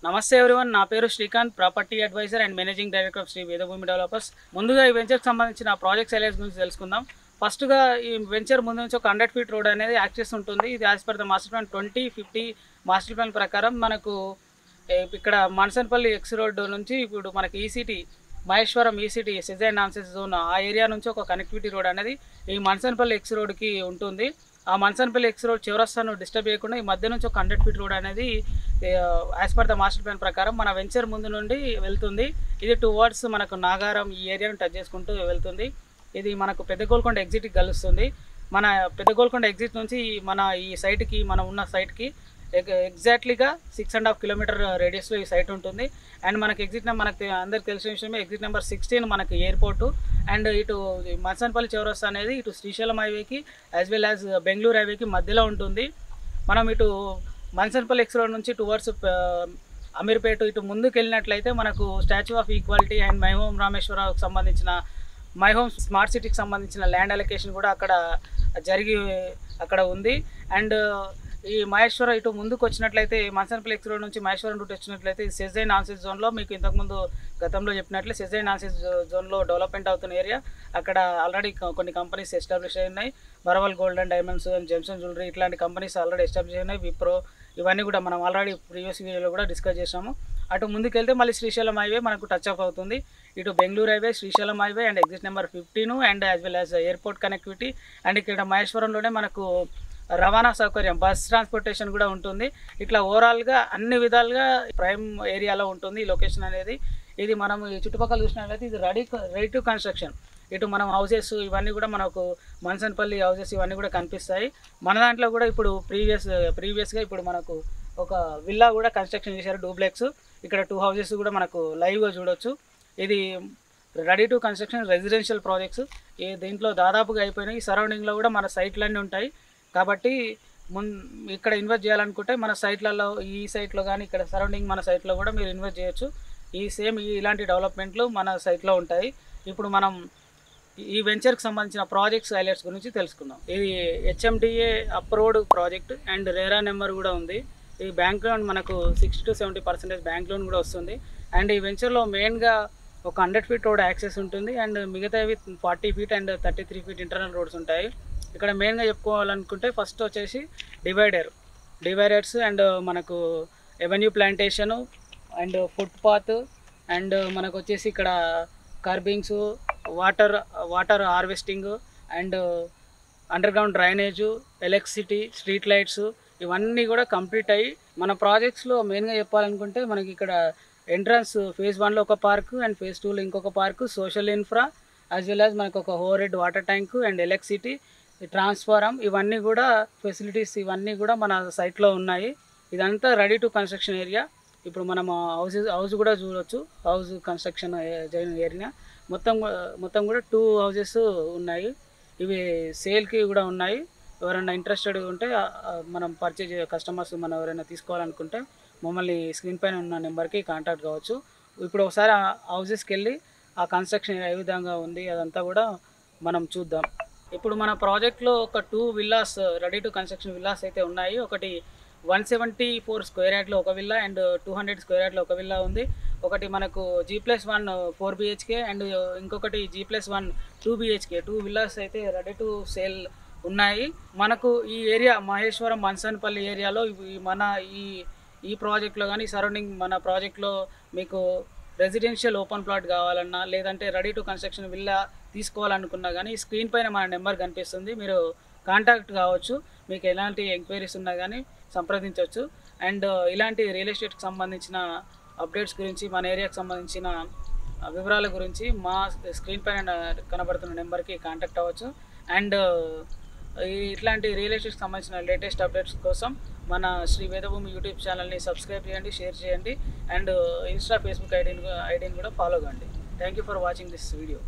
నమస్తే ఎవ్రీవన్, నా పేరు Srikanth, property adviser and managing director of Sri Vedabhoomi developers. ముందుగా ఈ వెంచర్కి సంబంధించిన ప్రాజెక్ట్స్ ఎలైన్స్ గురించి తెలుసుకుందాం. ఫస్ట్గా ఈ వెంచర్ ముందు నుంచి ఒక 100 ఫీట్ రోడ్ అనేది యాక్సెస్ ఉంటుంది. ఇది as per the master plan 2050 master plan ప్రకారం మనకు ఇక్కడ మనసన్పల్లి ఎక్స్ రోడ్ నుంచి ఇప్పుడు మనకి ఈసీటీ మహేశ్వరం ఈసీటీ సెజైన్ నాన్సెస్ జోన్ ఆ ఏరియా నుంచి ఒక కనెక్టివిటీ రోడ్ అనేది ఈ మనసన్పల్లి ఎక్స్ రోడ్కి ఉంటుంది. ఆ మనసన్పల్లి ఎక్స్ రోడ్ చివరస్తాను డిస్టర్బ్ చేయకుండా ఈ మధ్య నుంచి ఒక 100 ఫీట్ రోడ్ అనేది as per the master plan ప్రకారం మన వెంచర్ ముందు నుండి వెళ్తుంది. ఇది టువర్డ్స్ మనకు నాగారం ఈ ఏరియాను టచ్ చేసుకుంటూ వెళ్తుంది. ఇది మనకు పెద్ద గోల్కొండ ఎగ్జిట్కి కలుస్తుంది. మన పెద్ద గోల్కొండ ఎగ్జిట్ నుంచి మన ఈ సైట్కి మనం ఉన్న సైట్కి ఎగ్జాక్ట్లీగా 6.5 కిలోమీటర్ రేడియస్లో ఈ సైట్ ఉంటుంది. అండ్ మనకి ఎగ్జిట్ మనకి అందరికి తెలిసిన విషయమే, ఎగ్జిట్ నెంబర్ 16 మనకి ఎయిర్పోర్టు. అండ్ ఇటు మసన్పల్లి చౌరస్తా అనేది ఇటు శ్రీశైలం హైవేకి యాజ్ వెల్ యాజ్ బెంగళూరు హైవేకి మధ్యలో ఉంటుంది. మనం ఇటు మసన్పల్లి ఎక్స్ రోడ్ నుంచి టువర్డ్స్ అమీర్పేట ఇటు ముందుకు వెళ్ళినట్లయితే మనకు statue of equality and my home రామేశ్వరరావుకి సంబంధించిన మై హోమ్ స్మార్ట్ సిటీకి సంబంధించిన ల్యాండ్ అలొకేషన్ కూడా అక్కడ ఉంది. అండ్ ఈ మహేశ్వరం ఇటు ముందుకు వచ్చినట్లయితే మసన్పల్లి ఎక్స్ రోడ్ నుంచి మహేశ్వరం రూట్ వచ్చినట్లయితే ఈ సెజైన్ నాన్సెస్ జోన్లో మీకు ఇంతకుముందు గతంలో చెప్పినట్లే సెజైన్ నాన్సెస్ జోన్లో డెవలప్మెంట్ అవుతున్న ఏరియా. అక్కడ ఆల్రెడీ కొన్ని కంపెనీస్ ఎస్టాబ్లిష్ అయి ఉన్నాయి. బరవల్ gold and diamonds and gems and jewellery ఇట్లాంటి కంపెనీస్ ఆల్రెడీ ఎస్టాబ్లిష్ అయినాయి. విప్రో ఇవన్నీ కూడా మనం ఆల్రెడీ ప్రీవియస్ వీడియోలో కూడా డిస్కస్ చేసాము. అటు ముందుకెళ్తే మళ్ళీ శ్రీశైలం హైవే మనకు టచ్ అప్ అవుతుంది. ఇటు Bengaluru highway, Srisailam highway and exit number 15 and as well as airport connectivity. And ఇక్కడ మహేశ్వరంలోనే మనకు రవాణా సౌకర్యం బస్ ట్రాన్స్పోర్టేషన్ కూడా ఉంటుంది. ఇట్లా ఓవరాల్గా అన్ని విధాలుగా ప్రైమ్ ఏరియాలో ఉంటుంది ఈ లొకేషన్ అనేది. ఇది మనం ఈ చుట్టుపక్కల చూసినట్లయితే ఇది రెడీ టు కన్స్ట్రక్షన్. ఇటు మనం హౌసెస్ ఇవన్నీ కూడా మనకు మనసన్పల్లి హౌసెస్ ఇవన్నీ కూడా కనిపిస్తాయి. మన దాంట్లో కూడా ఇప్పుడు ప్రీవియస్గా ఇప్పుడు మనకు ఒక విల్లా కూడా కన్స్ట్రక్షన్ చేశారు, డూప్లెక్స్. ఇక్కడ 2 హౌసెస్ కూడా మనకు లైవ్గా చూడొచ్చు. ఇది ready to construction residential projects. దీంట్లో దాదాపుగా అయిపోయినాయి. ఈ సరౌండింగ్లో కూడా మన సైట్లన్నీ ఉంటాయి. కాబట్టి ఇక్కడ ఇన్వెస్ట్ చేయాలనుకుంటే మన సైట్లలో ఈ సైట్లో కానీ ఇక్కడ సరౌండింగ్ మన సైట్లో కూడా మీరు ఇన్వెస్ట్ చేయొచ్చు. ఇలాంటి డెవలప్మెంట్లు మన సైట్లో ఉంటాయి. ఇప్పుడు మనం ఈ వెంచర్కి సంబంధించిన ప్రాజెక్ట్స్ హైలైట్స్ గురించి తెలుసుకుందాం. ఇది HMDA approved project and RERA number కూడా ఉంది. ఈ బ్యాంక్ లోన్ మనకు 60 to 70% బ్యాంక్ లోన్ కూడా వస్తుంది. అండ్ ఈ వెంచర్లో మెయిన్గా ఒక 100 ఫీట్ రోడ్ యాక్సెస్ ఉంటుంది. అండ్ మిగతావి 40 feet and 33 feet internal roads ఉంటాయి. ఇక్కడ మెయిన్గా చెప్పుకోవాలనుకుంటే ఫస్ట్ వచ్చేసి డివైడర్స్ అండ్ మనకు avenue plantation and footpath and మనకు వచ్చేసి ఇక్కడ kerbings, water harvesting and underground drainage, electricity, street lights ఇవన్నీ కూడా కంప్లీట్ అయ్యి మన ప్రాజెక్ట్స్లో మెయిన్గా చెప్పాలనుకుంటే మనకి ఇక్కడ ఎంట్రన్స్ ఫేజ్ 1లో ఒక పార్కు అండ్ ఫేజ్ 2లో ఇంకొక park, social infra as well as మనకు ఒక over head water tank and electricity, transformer ఇవన్నీ కూడా ఫెసిలిటీస్ ఇవన్నీ కూడా మన సైట్లో ఉన్నాయి. ఇదంతా రెడీ టు కన్స్ట్రక్షన్ ఏరియా. ఇప్పుడు మనం హౌస్ కూడా చూడవచ్చు. హౌస్ కన్స్ట్రక్షన్ జరిగిన ఏరియా మొత్తం కూడా 2 హౌసెస్ ఉన్నాయి. ఇవి సేల్కి కూడా ఉన్నాయి. ఎవరైనా ఇంట్రెస్టెడ్ ఉంటే మనం కస్టమర్స్ మనం ఎవరైనా తీసుకోవాలనుకుంటే మమ్మల్ని స్క్రీన్ పైన ఉన్న నెంబర్కి కాంటాక్ట్ కావచ్చు. ఇప్పుడు ఒకసారి ఆ హౌసెస్కి వెళ్ళి ఆ కన్స్ట్రక్షన్ ఏ విధంగా ఉంది అదంతా కూడా మనం చూద్దాం. ఇప్పుడు మన ప్రాజెక్ట్లో ఒక 2 villas ready to construction villas అయితే ఉన్నాయి. ఒకటి 174 స్క్వేర్ యార్డ్లో ఒక విల్లా అండ్ 200 స్క్వేర్ యార్డ్లో ఒక విల్లా ఉంది. ఒకటి మనకు G+1 4 BHK అండ్ ఇంకొకటి G+1 2 BHK 2 విల్లాస్ అయితే రెడీ టు సేల్ ఉన్నాయి. మనకు ఈ ఏరియా మహేశ్వరం మనసన్పల్లి ఏరియాలో మన ఈ ప్రాజెక్ట్లో కానీ సరౌండింగ్ మన ప్రాజెక్ట్లో మీకు రెసిడెన్షియల్ ఓపెన్ ప్లాట్ కావాలన్నా లేదంటే రెడీ టు కన్స్ట్రక్షన్ విల్లా తీసుకోవాలనుకున్నా కానీ స్క్రీన్ పైన మన నెంబర్ కనిపిస్తుంది, మీరు కాంటాక్ట్ కావచ్చు. మీకు ఎలాంటి ఎంక్వైరీస్ ఉన్నా కానీ సంప్రదించవచ్చు. అండ్ ఇలాంటి రియల్ ఎస్టేట్కి సంబంధించిన అప్డేట్స్ గురించి మన ఏరియాకి సంబంధించిన వివరాల గురించి మా స్క్రీన్ పైన కనబడుతున్న నెంబర్కి కాంటాక్ట్ అవ్వచ్చు. అండ్ ఇట్లాంటి రియల్ ఎస్టేట్కి సంబంధించిన లేటెస్ట్ అప్డేట్స్ కోసం మన శ్రీ వేదభూమి యూట్యూబ్ ఛానల్ని సబ్స్క్రైబ్ చేయండి, షేర్ చేయండి అండ్ ఇన్స్టా ఫేస్బుక్ ఐడిని కూడా ఫాలో కండి. Thank you for watching this video.